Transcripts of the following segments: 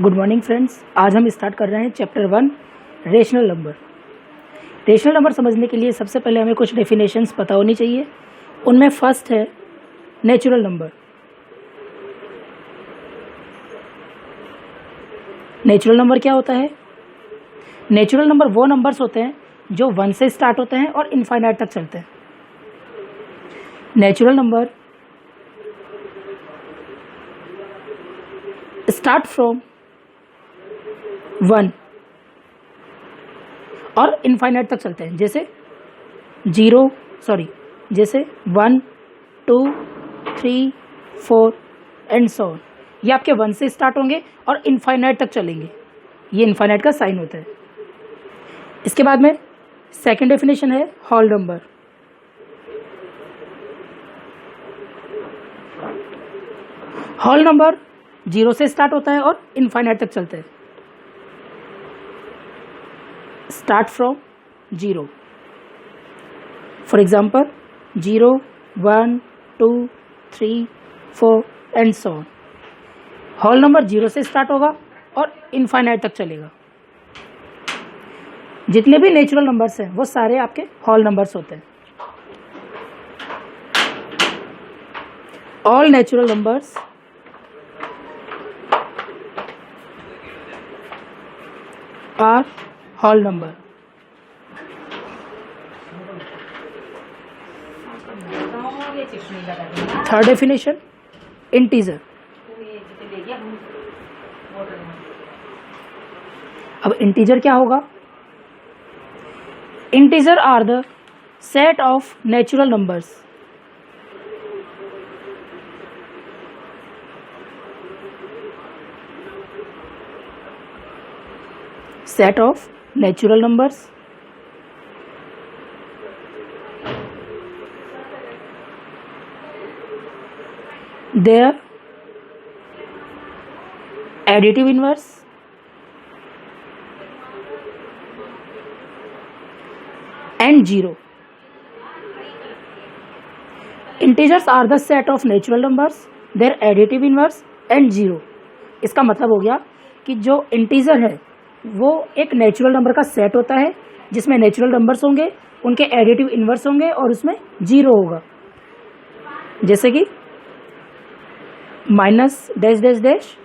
Good morning friends. आज हम start कर रहे हैं chapter 1 rational number. Rational number समझने के लिए सबसे पहले हमें कुछ डेफिनेशंस पता होनी चाहिए। उनमें फर्स्ट है नेचुरल नंबर। नेचुरल नंबर क्या होता है? नेचुरल नंबर वो नंबर्स होते हैं जो 1 से स्टार्ट होते हैं और इनफाइनाइट तक चलते हैं। नेचुरल नंबर स्टार्ट फ्रॉम 1 और इनफाइनाइट तक चलते हैं, जैसे 1 2 3 4 एंड सो ऑन। ये आपके 1 से स्टार्ट होंगे और इनफाइनाइट तक चलेंगे। ये इनफाइनाइट का साइन होता है। इसके बाद में सेकंड डेफिनेशन है होल नंबर। होल नंबर 0 से स्टार्ट होता है और इनफाइनाइट तक चलता है। Start from 0। For example 0 1 2 3 4 and so on. Whole number 0 से स्टार्ट होगा और इनफाइनाइट तक चलेगा। जितने भी नेचुरल नंबर्स हैं वो सारे आपके होल नंबर्स होते हैं। All natural numbers are whole number. Third definition integer. अब इंटीजर क्या होगा? Integer are the set of natural numbers set of natural numbers their additive inverse and zero. Integers are the set of natural numbers, their additive inverse and zero. इसका मतलब हो गया कि जो integer है वो एक नेचुरल नंबर का सेट होता है जिसमें नेचुरल नंबर्स होंगे, उनके एडिटिव इन्वर्स होंगे और उसमें जीरो होगा। जैसे कि minus dash dash dash,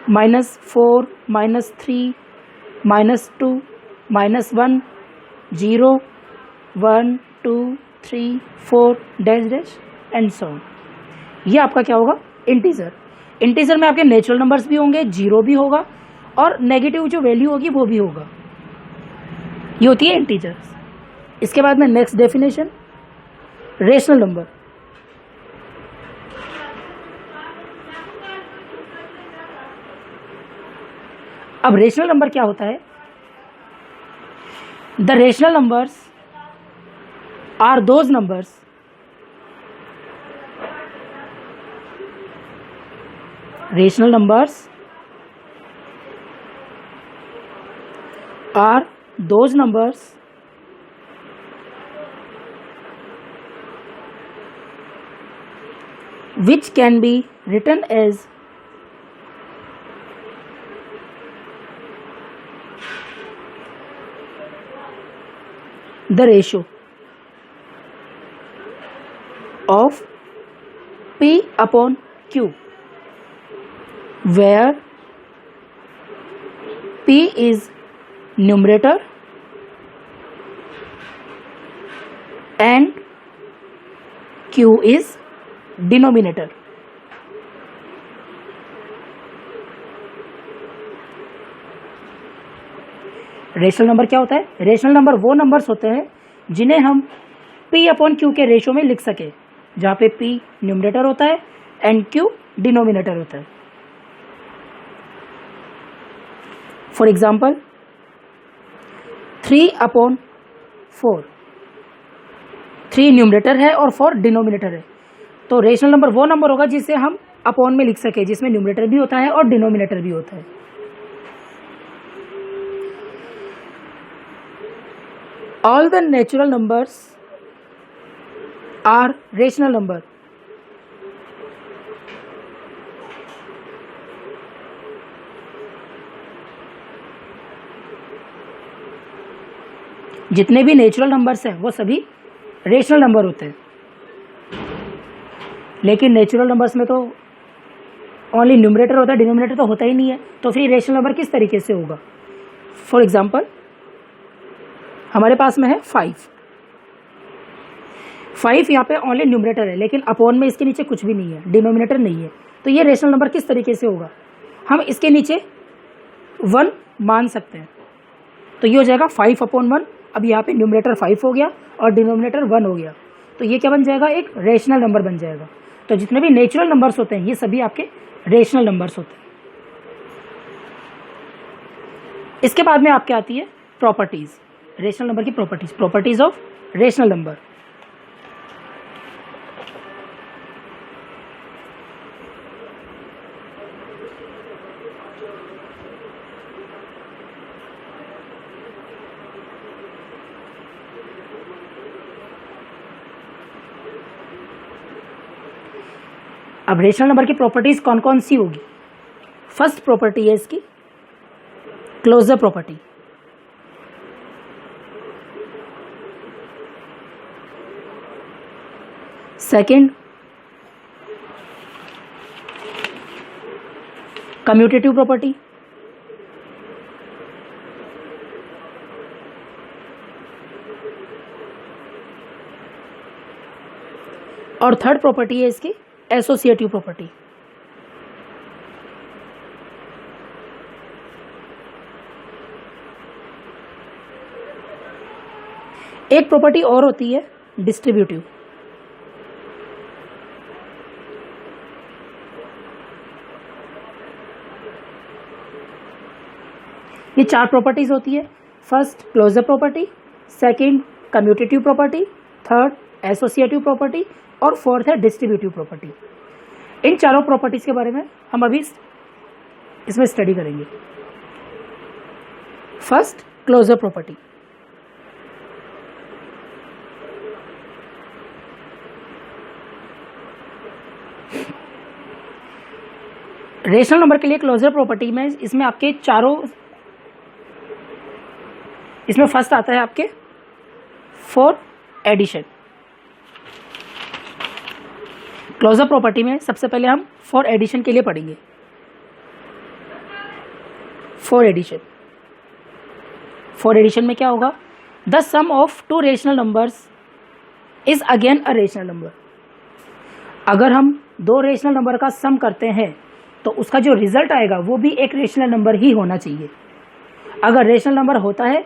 -4 -3 -2 -1 0 1 2 3 4 dash dash and so on. ये आपका क्या होगा? इंटीजर। इंटीजर में आपके नेचुरल नंबर्स भी होंगे, जीरो भी होगा और नेगेटिव जो वैल्यू होगी वो भी होगा। ये होती है इंटीजर्स। इसके बाद में नेक्स्ट डेफिनेशन रेशनल नंबर। अब रेशनल नंबर क्या होता है? The rational numbers are those numbers rational numbers are those numbers which can be written as the ratio of P upon Q, where P is numerator and Q is denominator. Rational number क्या होता है? Rational number वो numbers होते हैं जिन्हें हम P upon Q के ratio में लिख सके, जहाँ पे P न्यूमरेटर होता है एंड Q डिनोमिनेटर होता है। फॉर एग्जाम्पल 3/4, 3 न्यूमरेटर है और 4 डिनोमिनेटर है। तो रेशनल नंबर वो नंबर होगा जिसे हम अपॉन में लिख सके, जिसमें न्यूमरेटर भी होता है और डिनोमिनेटर भी होता है। All the natural numbers are rational number. जितने भी नेचुरल नंबर्स हैं वो सभी रेशनल नंबर होते हैं, लेकिन नेचुरल नंबर्स में तो ओनली न्यूमरेटर होता है, डिनोमिनेटर तो होता ही नहीं है, तो फिर रेशनल नंबर किस तरीके से होगा? फॉर एग्जाम्पल हमारे पास में है 5 यहाँ पे ओनली न्यूमरेटर है, लेकिन अपॉन में इसके नीचे कुछ भी नहीं है, डिनोमिनेटर नहीं है, तो ये रेशनल नंबर किस तरीके से होगा? हम इसके नीचे 1 मान सकते हैं, तो ये हो जाएगा 5/1। अब यहाँ पे न्यूमरेटर 5 हो गया और डिनोमिनेटर 1 हो गया, तो ये क्या बन जाएगा? एक रेशनल नंबर बन जाएगा। तो जितने भी नेचुरल नंबर्स होते हैं ये सभी आपके रेशनल नंबर्स होते हैं। इसके बाद में आपके आती है प्रॉपर्टीज, रेशनल नंबर की प्रॉपर्टीज ऑफ रेशनल नंबर। अब रेशनल नंबर की प्रॉपर्टीज कौन कौन सी होगी? फर्स्ट प्रॉपर्टी है इसकी closure property. Second commutative property. और थर्ड प्रॉपर्टी है इसकी एसोसिएटिव प्रॉपर्टी। एक प्रॉपर्टी और होती है डिस्ट्रीब्यूटिव। ये 4 प्रॉपर्टीज होती है। First closure property, second commutative property, third associative property और फोर्थ है डिस्ट्रीब्यूटिव प्रॉपर्टी। इन चारों प्रॉपर्टीज के बारे में हम अभी इसमें स्टडी करेंगे। First closure property. Rational number के लिए क्लोजर प्रॉपर्टी में इसमें आपके चारों, इसमें फर्स्ट आता है आपके फॉर एडिशन। क्लोजर प्रॉपर्टी में सबसे पहले हम फॉर एडिशन के लिए पढ़ेंगे। फॉर एडिशन में क्या होगा? The sum of 2 rational numbers is again a rational number. अगर हम 2 रेशनल नंबर का सम करते हैं तो उसका जो रिजल्ट आएगा वो भी एक रेशनल नंबर ही होना चाहिए। अगर रेशनल नंबर होता है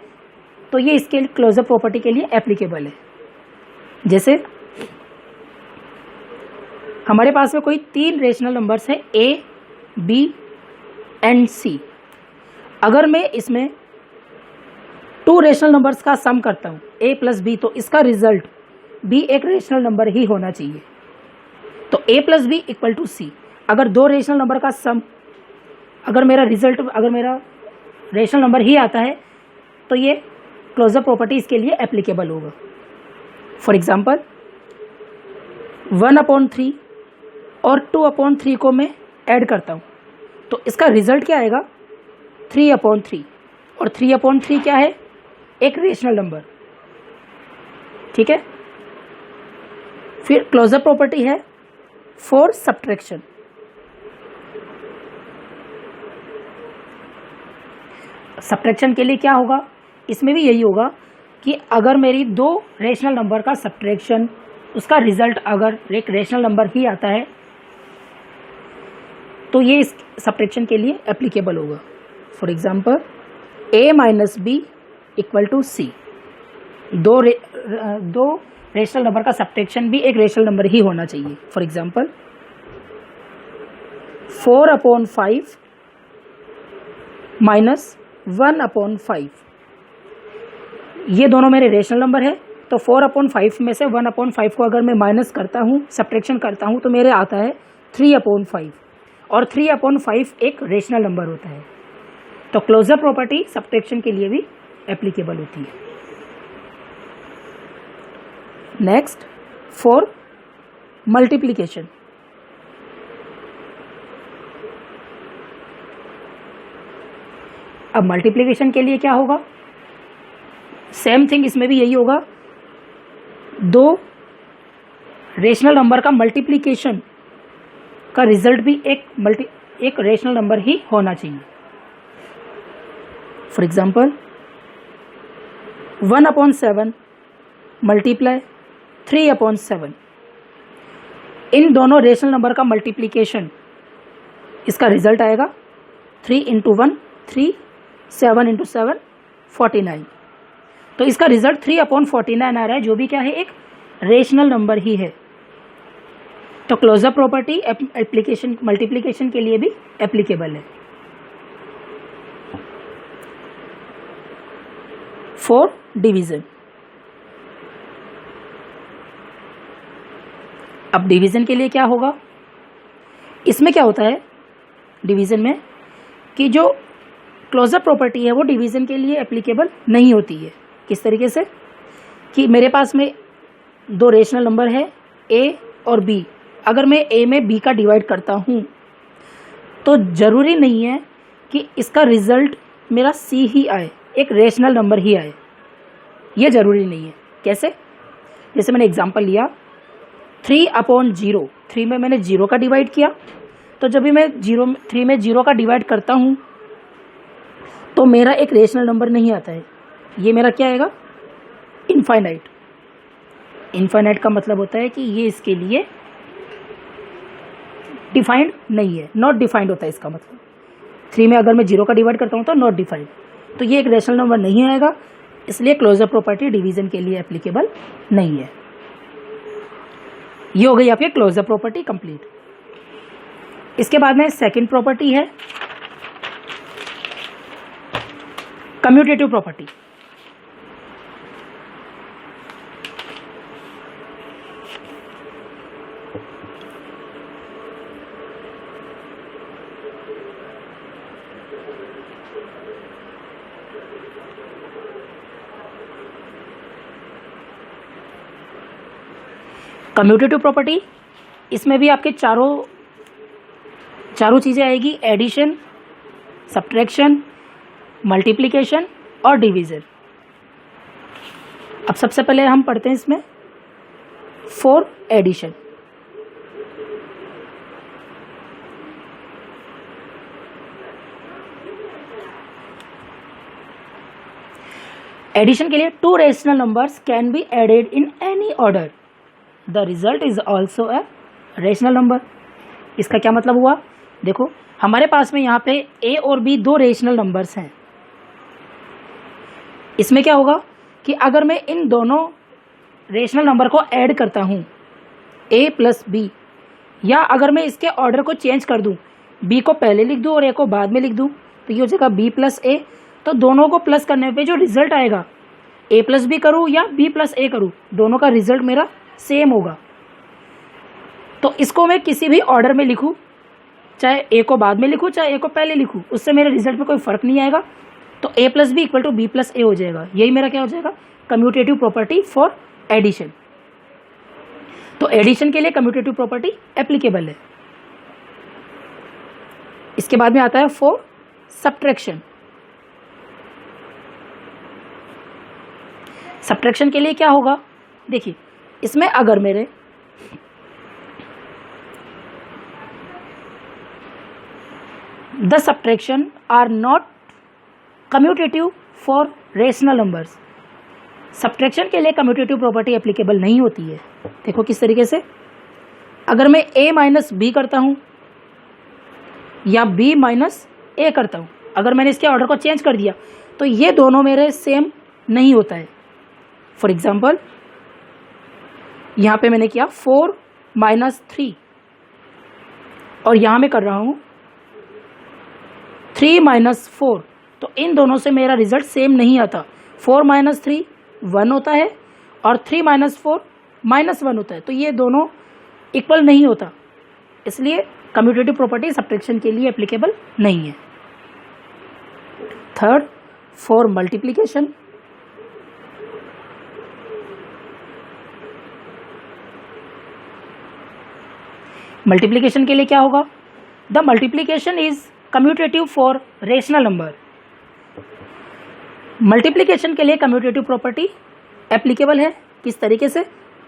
तो ये इसके क्लोजर प्रॉपर्टी के लिए एप्लीकेबल है। जैसे हमारे पास में कोई 3 रेशनल नंबर्स हैं A, B एंड C। अगर मैं इसमें 2 रेशनल नंबर्स का सम करता हूँ A + B, तो इसका रिजल्ट भी एक रेशनल नंबर ही होना चाहिए। तो A + B = C। अगर 2 रेशनल नंबर का सम, अगर मेरा रेशनल नंबर ही आता है तो ये क्लोजर प्रॉपर्टी इसके लिए एप्लीकेबल होगा। फॉर एग्जाम्पल 1/3 और 2/3 को मैं ऐड करता हूँ तो इसका रिजल्ट क्या आएगा? 3/3। और 3/3 क्या है? एक रेशनल नंबर। ठीक है। फिर क्लोजर प्रॉपर्टी है फॉर सब्ट्रैक्शन। सब्ट्रैक्शन के लिए क्या होगा? इसमें भी यही होगा कि अगर मेरी 2 रेशनल नंबर का सब्ट्रैक्शन, उसका रिजल्ट अगर एक रेशनल नंबर ही आता है तो ये इस सब्ट्रैक्शन के लिए एप्लीकेबल होगा। For example A - B = C। 2 rational number का सब्ट्रैक्शन भी एक रेशनल नंबर ही होना चाहिए। फॉर एग्जांपल 4/5 - 1/5, ये दोनों मेरे रेशनल नंबर है। तो 4/5 में से 1/5 को अगर मैं माइनस करता हूँ, सब्ट्रैक्शन करता हूँ, तो मेरे आता है 3/5। और 3/5 एक रेशनल नंबर होता है। तो क्लोजर प्रॉपर्टी सब्ट्रैक्शन के लिए भी एप्लीकेबल होती है। Next for multiplication. अब मल्टीप्लिकेशन के लिए क्या होगा? सेम थिंग इसमें भी यही होगा, दो रेशनल नंबर का मल्टीप्लिकेशन का रिजल्ट भी एक रेशनल नंबर ही होना चाहिए। फॉर एग्जाम्पल 1/7 मल्टीप्लाई 3/7, इन दोनों रेशनल नंबर का मल्टीप्लिकेशन, इसका रिजल्ट आएगा 3 × 1 3, 7 × 7 49। तो इसका रिजल्ट 3/49 आ रहा है, जो भी क्या है, एक रेशनल नंबर ही है। तो क्लोजर प्रॉपर्टी एप्लीकेशन मल्टीप्लिकेशन के लिए भी एप्लीकेबल है। 4 डिवीजन। अब डिवीजन के लिए क्या होगा, इसमें क्या होता है डिवीजन में कि जो क्लोजर प्रॉपर्टी है वो डिवीजन के लिए एप्लीकेबल नहीं होती है। किस तरीके से कि मेरे पास में दो रेशनल नंबर है a और b, अगर मैं a में b का डिवाइड करता हूँ तो ज़रूरी नहीं है कि इसका रिजल्ट मेरा c ही आए, एक रेशनल नंबर ही आए, ये ज़रूरी नहीं है। कैसे? जैसे मैंने एग्जांपल लिया 3/0, 3 में मैंने 0 का डिवाइड किया, तो जब भी मैं 3 में 0 का डिवाइड करता हूँ तो मेरा एक रेशनल नंबर नहीं आता है, ये मेरा क्या आएगा, इनफाइनाइट। इनफाइनाइट का मतलब होता है कि ये इसके लिए डिफाइंड नहीं है, नॉट डिफाइंड होता है इसका मतलब। 3 में अगर मैं 0 का डिवाइड करता हूँ तो नॉट डिफाइंड, तो ये एक रेशनल नंबर नहीं आएगा, इसलिए क्लोजर प्रॉपर्टी डिवीजन के लिए एप्लीकेबल नहीं है। ये हो गई आपकी क्लोजर प्रॉपर्टी कंप्लीट। इसके बाद में सेकंड प्रॉपर्टी है कम्यूटेटिव प्रॉपर्टी। कम्यूटेटिव प्रॉपर्टी, इसमें भी आपके चारों चीज़ें आएगी, एडिशन, सब्ट्रैक्शन, मल्टीप्लिकेशन और डिवीज़न। अब सबसे पहले हम पढ़ते हैं इसमें 4 एडिशन। एडिशन के लिए 2 rational numbers can be added in any order, the result is also a rational number. इसका क्या मतलब हुआ, देखो हमारे पास में यहाँ पे a और b 2 रेशनल नंबर्स हैं। इसमें क्या होगा कि अगर मैं इन दोनों रेशनल नंबर को ऐड करता हूँ a + b, या अगर मैं इसके ऑर्डर को चेंज कर दूँ, b को पहले लिख दूँ और a को बाद में लिख दूँ, तो ये हो जाएगा b + a। तो दोनों को प्लस करने पे जो रिजल्ट आएगा, a + b करूँ या b + a करूँ, दोनों का रिजल्ट मेरा सेम होगा। तो इसको मैं किसी भी ऑर्डर में लिखूँ, चाहे a को बाद में लिखूँ चाहे a को पहले लिखूँ, उससे मेरे रिजल्ट में कोई फर्क नहीं आएगा। तो a + b = b + a हो जाएगा। यही मेरा क्या हो जाएगा, कम्यूटेटिव प्रॉपर्टी फॉर एडिशन। तो एडिशन के लिए कम्यूटेटिव प्रॉपर्टी एप्लीकेबल है। इसके बाद में आता है फॉर सब्ट्रैक्शन। सब्ट्रैक्शन के लिए क्या होगा, देखिए इसमें अगर मेरे the subtraction are not commutative for rational numbers, subtraction के लिए कम्यूटेटिव प्रॉपर्टी एप्लीकेबल नहीं होती है। देखो किस तरीके से, अगर मैं a - b करता हूं या b - a करता हूं, अगर मैंने इसके ऑर्डर को चेंज कर दिया तो ये दोनों मेरे सेम नहीं होता है। फॉर एग्जाम्पल यहाँ पे मैंने किया 4 - 3 और यहाँ मैं कर रहा हूँ 3 - 4, तो इन दोनों से मेरा रिजल्ट सेम नहीं आता। 4 - 3 1 होता है और 3 - 4 -1 होता है, तो ये दोनों इक्वल नहीं होता, इसलिए कम्यूटेटिव प्रॉपर्टी सब्ट्रैक्शन के लिए एप्लीकेबल नहीं है। Third, for multiplication. मल्टीप्लिकेशन के लिए क्या होगा, the multiplication is commutative for rational number. Multiplication के लिए कम्यूटेटिव प्रॉपर्टी एप्लीकेबल है किस तरीके से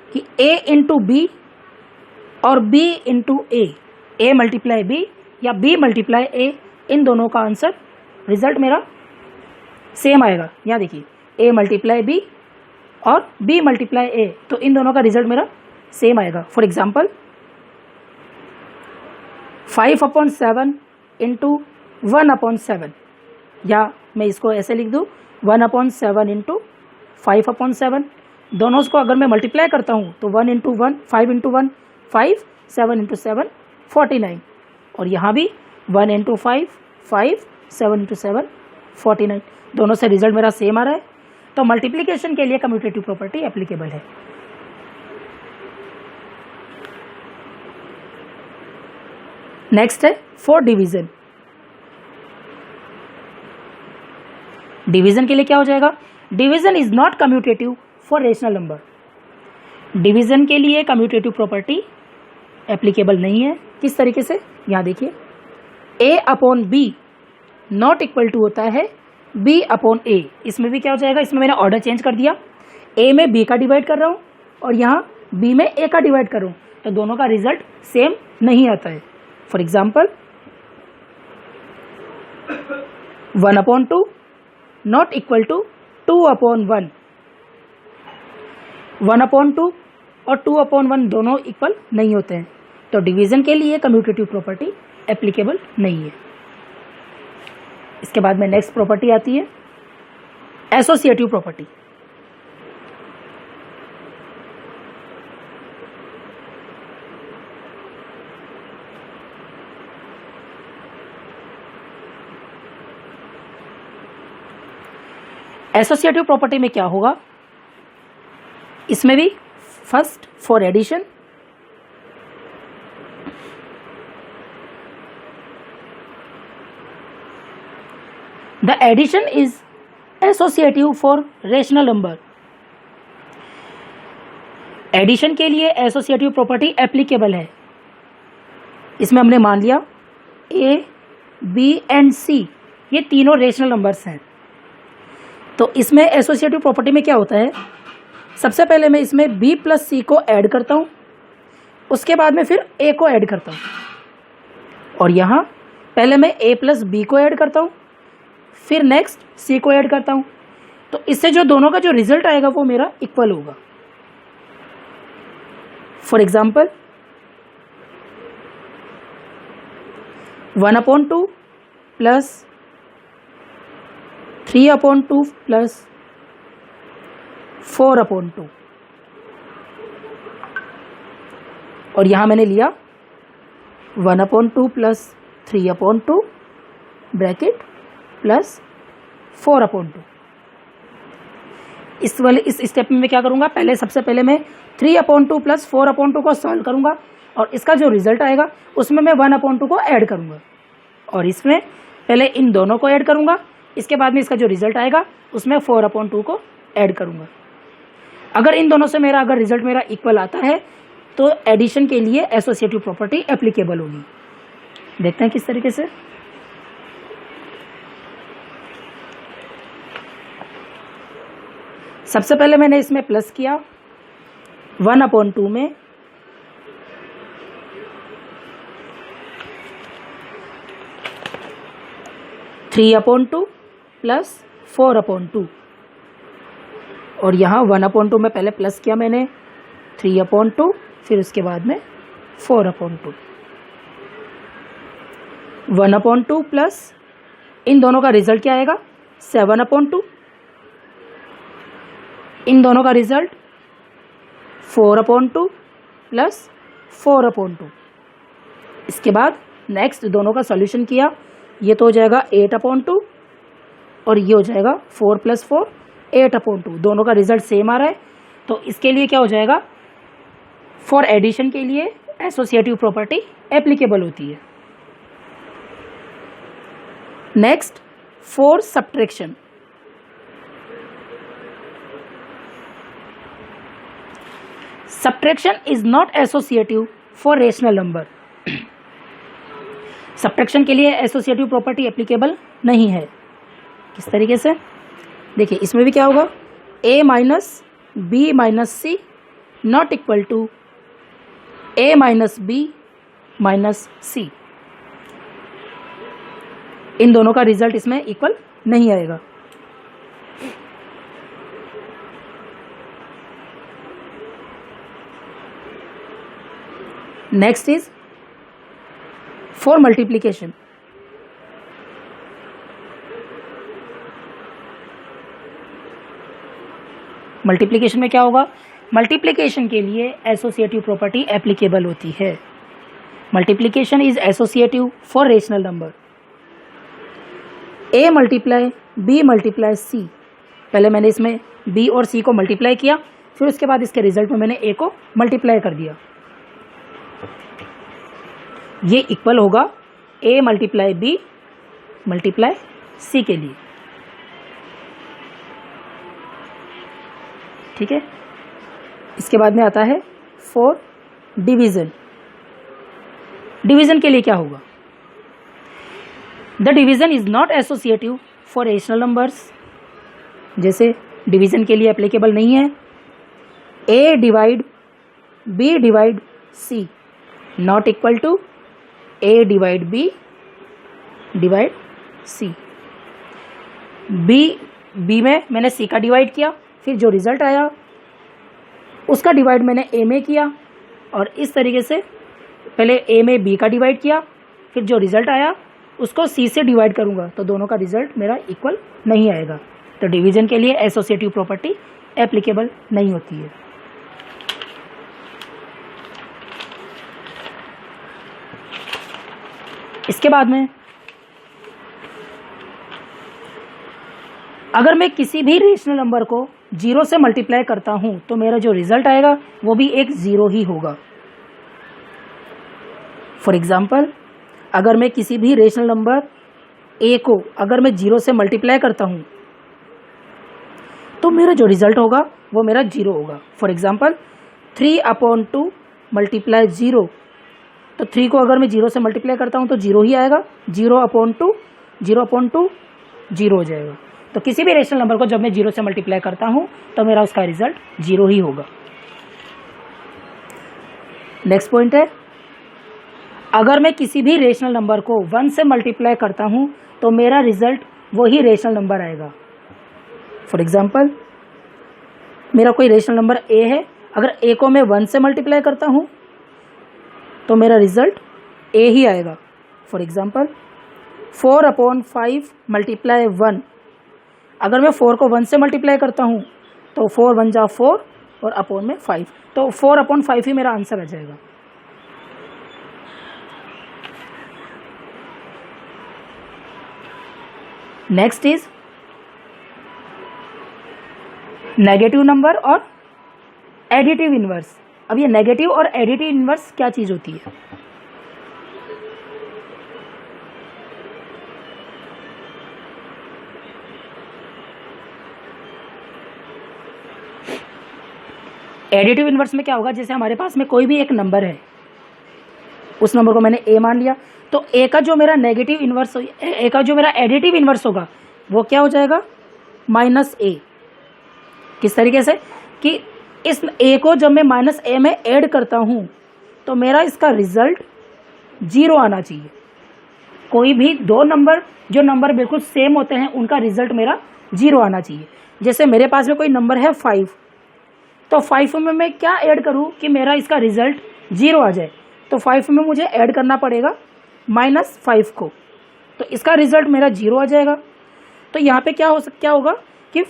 कि a इंटू बी और b into A multiply B या b मल्टीप्लाई a, इन दोनों का आंसर रिजल्ट मेरा सेम आएगा। यहाँ देखिए a मल्टीप्लाई बी और b मल्टीप्लाई a, तो इन दोनों का रिजल्ट मेरा सेम आएगा। फॉर एग्जाम्पल 5/7 इंटू 1/7, या मैं इसको ऐसे लिख दूँ 1/7 इंटू 5/7। दोनों को अगर मैं मल्टीप्लाई करता हूँ तो 1 इंटू 1 5 इंटू 1 5, 7 इंटू 7 49, और यहाँ भी 1 इंटू 5 5, 7 इंटू 7 49। दोनों से रिजल्ट मेरा सेम आ रहा है, तो मल्टीप्लिकेशन के लिए कम्यूटेटिव प्रॉपर्टी एप्लीकेबल है। नेक्स्ट है फॉर डिवीजन। डिवीजन के लिए क्या हो जाएगा, division is not commutative for rational number. Division के लिए कम्यूटेटिव प्रॉपर्टी एप्लीकेबल नहीं है। किस तरीके से, यहाँ देखिए a/b नॉट इक्वल टू होता है b/a। इसमें भी क्या हो जाएगा, इसमें मैंने ऑर्डर चेंज कर दिया, a में b का डिवाइड कर रहा हूँ और यहाँ b में a का डिवाइड कर रहा हूँ, तो दोनों का रिजल्ट सेम नहीं आता है। For example 1/2 not equal to 2/1। 1/2 और 2/1 दोनों इक्वल नहीं होते हैं, तो डिवीजन के लिए कम्यूटेटिव प्रॉपर्टी एप्लीकेबल नहीं है। इसके बाद में नेक्स्ट प्रॉपर्टी आती है एसोसिएटिव प्रॉपर्टी। एसोसिएटिव प्रॉपर्टी में क्या होगा, इसमें भी first for addition, the addition is associative for rational number. Addition के लिए एसोसिएटिव प्रॉपर्टी एप्लीकेबल है। इसमें हमने मान लिया a, b एंड c ये तीनों रेशनल नंबर्स हैं, तो इसमें एसोसिएटिव प्रॉपर्टी में क्या होता है, सबसे पहले मैं इसमें b प्लस c को ऐड करता हूं, उसके बाद में फिर a को ऐड करता हूं, और यहां पहले मैं a प्लस b को ऐड करता हूं, फिर नेक्स्ट c को ऐड करता हूं, तो इससे जो दोनों का जो रिजल्ट आएगा वो मेरा इक्वल होगा। फॉर एग्जाम्पल 1/2 प्लस 3/2 प्लस 4/2, और यहां मैंने लिया 1/2 प्लस 3/2 ब्रैकेट प्लस 4/2। इस स्टेप में मैं क्या करूंगा, पहले सबसे पहले मैं 3/2 प्लस 4/2 को सॉल्व करूंगा, और इसका जो रिजल्ट आएगा उसमें मैं 1/2 को ऐड करूंगा, और इसमें पहले इन दोनों को ऐड करूंगा, इसके बाद में इसका जो रिजल्ट आएगा उसमें 4/2 को ऐड करूंगा। अगर इन दोनों से मेरा अगर रिजल्ट मेरा इक्वल आता है तो एडिशन के लिए एसोसिएटिव प्रॉपर्टी एप्लीकेबल होगी। देखते हैं किस तरीके से। सबसे पहले मैंने इसमें प्लस किया 1/2 में, थ्री 3/2 प्लस 4/2, और यहाँ 1/2 में पहले प्लस किया मैंने 3/2, फिर उसके बाद में 4/2। 1/2 प्लस इन दोनों का रिजल्ट क्या आएगा 7/2, इन दोनों का रिजल्ट 4/2 प्लस 4/2। इसके बाद नेक्स्ट दोनों का सॉल्यूशन किया, ये तो हो जाएगा 8/2 और ये हो जाएगा 4 + 4 8/2। दोनों का रिजल्ट सेम आ रहा है, तो इसके लिए क्या हो जाएगा, फॉर एडिशन के लिए एसोसिएटिव प्रॉपर्टी एप्लीकेबल होती है। Next for subtraction. Subtraction is not associative for rational number. Subtraction के लिए एसोसिएटिव प्रॉपर्टी एप्लीकेबल नहीं है। किस तरीके से, देखिए इसमें भी क्या होगा, a minus B minus C not equal to a minus B minus C. इन दोनों का रिजल्ट इसमें इक्वल नहीं आएगा। Next is for multiplication. Multiplication में क्या होगा, मल्टीप्लीकेशन के लिए एसोसिएटिव प्रॉपर्टी एप्लीकेबल होती है। Multiplication is associative for rational number. a multiply b multiply c, पहले मैंने इसमें b और c को मल्टीप्लाई किया, फिर उसके बाद इसके रिजल्ट में मैंने a को मल्टीप्लाई कर दिया। ये इक्वल होगा a multiply b multiply c के लिए। ठीक है, इसके बाद में आता है फॉर डिवीजन। डिवीजन के लिए क्या होगा, the division is not associative for rational numbers. जैसे डिवीजन के लिए एप्लीकेबल नहीं है, a divide b divide c not equal to a divide b divide c। b में मैंने c का डिवाइड किया, फिर जो रिजल्ट आया उसका डिवाइड मैंने a में किया, और इस तरीके से पहले a में b का डिवाइड किया, फिर जो रिजल्ट आया उसको c से डिवाइड करूंगा, तो दोनों का रिजल्ट मेरा इक्वल नहीं आएगा। तो डिवीजन के लिए एसोसिएटिव प्रॉपर्टी एप्लीकेबल नहीं होती है। इसके बाद में अगर मैं किसी भी रेशनल नंबर को 0 से मल्टीप्लाई करता हूं तो मेरा जो रिजल्ट आएगा वो भी एक 0 ही होगा। फॉर एग्जाम्पल, अगर मैं किसी भी रेशनल नंबर a को अगर मैं 0 से मल्टीप्लाई करता हूं तो मेरा जो रिजल्ट होगा वो मेरा 0 होगा। फॉर एग्जाम्पल 3/2 मल्टीप्लाई 0, तो 3 को अगर मैं 0 से मल्टीप्लाई करता हूं तो 0 ही आएगा। 0/2 0 हो जाएगा। तो किसी भी रेशनल नंबर को जब मैं 0 से मल्टीप्लाई करता हूं तो मेरा उसका रिजल्ट 0 ही होगा। नेक्स्ट पॉइंट है, अगर मैं किसी भी रेशनल नंबर को 1 से मल्टीप्लाई करता हूं तो मेरा रिजल्ट वही रेशनल नंबर आएगा। फॉर एग्जाम्पल, मेरा कोई रेशनल नंबर a है, अगर a को मैं 1 से मल्टीप्लाई करता हूं तो मेरा रिजल्ट a ही आएगा। फॉर एग्जाम्पल 4/5 मल्टीप्लाई 1, अगर मैं 4 को 1 से मल्टीप्लाई करता हूं तो 4 1 जा 4 और अपॉन में 5, तो 4/5 ही मेरा आंसर आ जाएगा। नेक्स्ट इज नेगेटिव नंबर और एडिटिव इनवर्स। अब ये नेगेटिव और एडिटिव इनवर्स क्या चीज होती है? एडिटिव इनवर्स में क्या होगा, जैसे हमारे पास में कोई भी एक नंबर है, उस नंबर को मैंने a मान लिया, तो a का जो मेरा नेगेटिव इनवर्स, a का जो मेरा एडिटिव इनवर्स होगा वो क्या हो जाएगा, -a। किस तरीके से कि इस a को जब मैं -a में ऐड करता हूं तो मेरा इसका रिजल्ट 0 आना चाहिए। कोई भी दो नंबर जो नंबर बिल्कुल सेम होते हैं उनका रिजल्ट मेरा 0 आना चाहिए। जैसे मेरे पास में कोई नंबर है 5, तो 5 में मैं क्या ऐड करूं कि मेरा इसका रिजल्ट 0 आ जाए, तो 5 में मुझे ऐड करना पड़ेगा -5 को, तो इसका रिजल्ट मेरा 0 आ जाएगा। तो यहाँ पे क्या होगा कि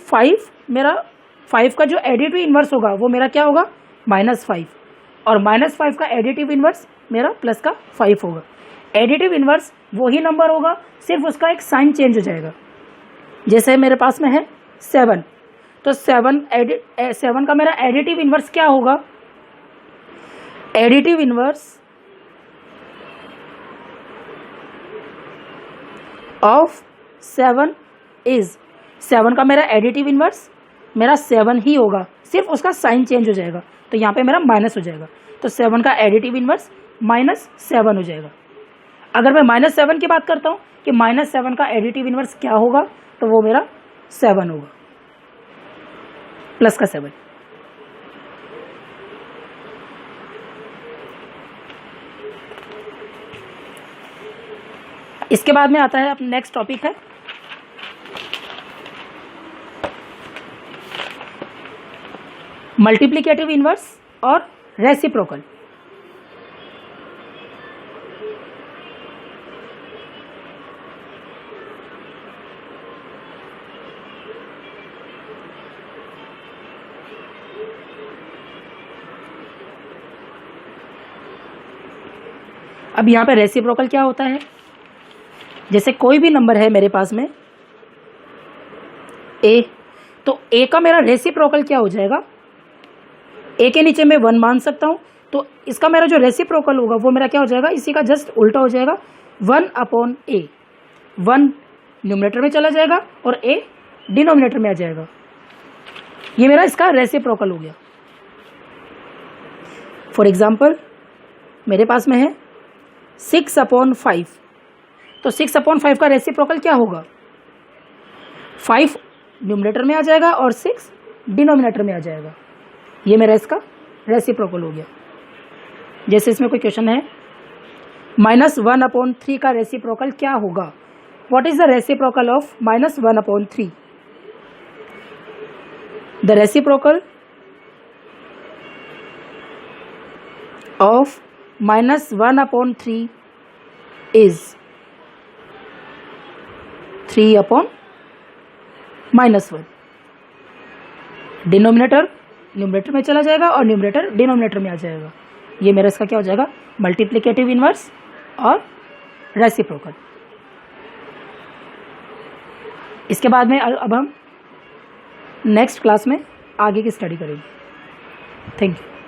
5 का जो एडिटिव इनवर्स होगा वो मेरा क्या होगा, -5, और -5 का एडिटिव इनवर्स मेरा प्लस का 5 होगा। एडिटिव इनवर्स वही नंबर होगा, सिर्फ उसका एक साइन चेंज हो जाएगा। जैसे मेरे पास में है 7, तो 7 का मेरा एडिटिव इनवर्स क्या होगा, एडिटिव इनवर्स ऑफ 7 इज, 7 का मेरा एडिटिव इनवर्स मेरा 7 ही होगा, सिर्फ उसका साइन चेंज हो जाएगा, तो यहाँ पे मेरा माइनस हो जाएगा, तो 7 का एडिटिव इनवर्स -7 हो जाएगा। अगर मैं -7 की बात करता हूँ कि -7 का एडिटिव इनवर्स क्या होगा, तो वो मेरा 7 होगा। प्लस का 7। इसके बाद में आता है अपना नेक्स्ट टॉपिक है मल्टीप्लिकेटिव इनवर्स और रेसिप्रोकल। अब यहाँ पे रेसिप्रोकल क्या होता है, जैसे कोई भी नंबर है मेरे पास में a, तो a का मेरा रेसिप्रोकल क्या हो जाएगा, a के नीचे मैं 1 मान सकता हूँ, तो इसका मेरा जो रेसिप्रोकल होगा वो मेरा क्या हो जाएगा, इसी का जस्ट उल्टा हो जाएगा, 1/a। 1 न्यूमरेटर में चला जाएगा और a डिनोमिनेटर में आ जाएगा। ये मेरा इसका रेसिप्रोकल हो गया। फॉर एग्जाम्पल मेरे पास में है 6/5, तो 6/5 का रेसिप्रोकल क्या होगा, 5 न्यूमरेटर में आ जाएगा और 6 डिनोमिनेटर में आ जाएगा। ये मेरा इसका रेसिप्रोकल हो गया। जैसे इसमें कोई क्वेश्चन है -1/3 का रेसिप्रोकल क्या होगा, what is the reciprocal of -1/3? The reciprocal of -1/3 is 3/-1। Denominator numerator में चला जाएगा और न्यूमरेटर डिनोमिनेटर में आ जाएगा। ये मेरा इसका क्या हो जाएगा, मल्टीप्लिकेटिव इनवर्स और रेसिप्रोकल। इसके बाद में अब हम नेक्स्ट क्लास में आगे की स्टडी करेंगे। Thank you.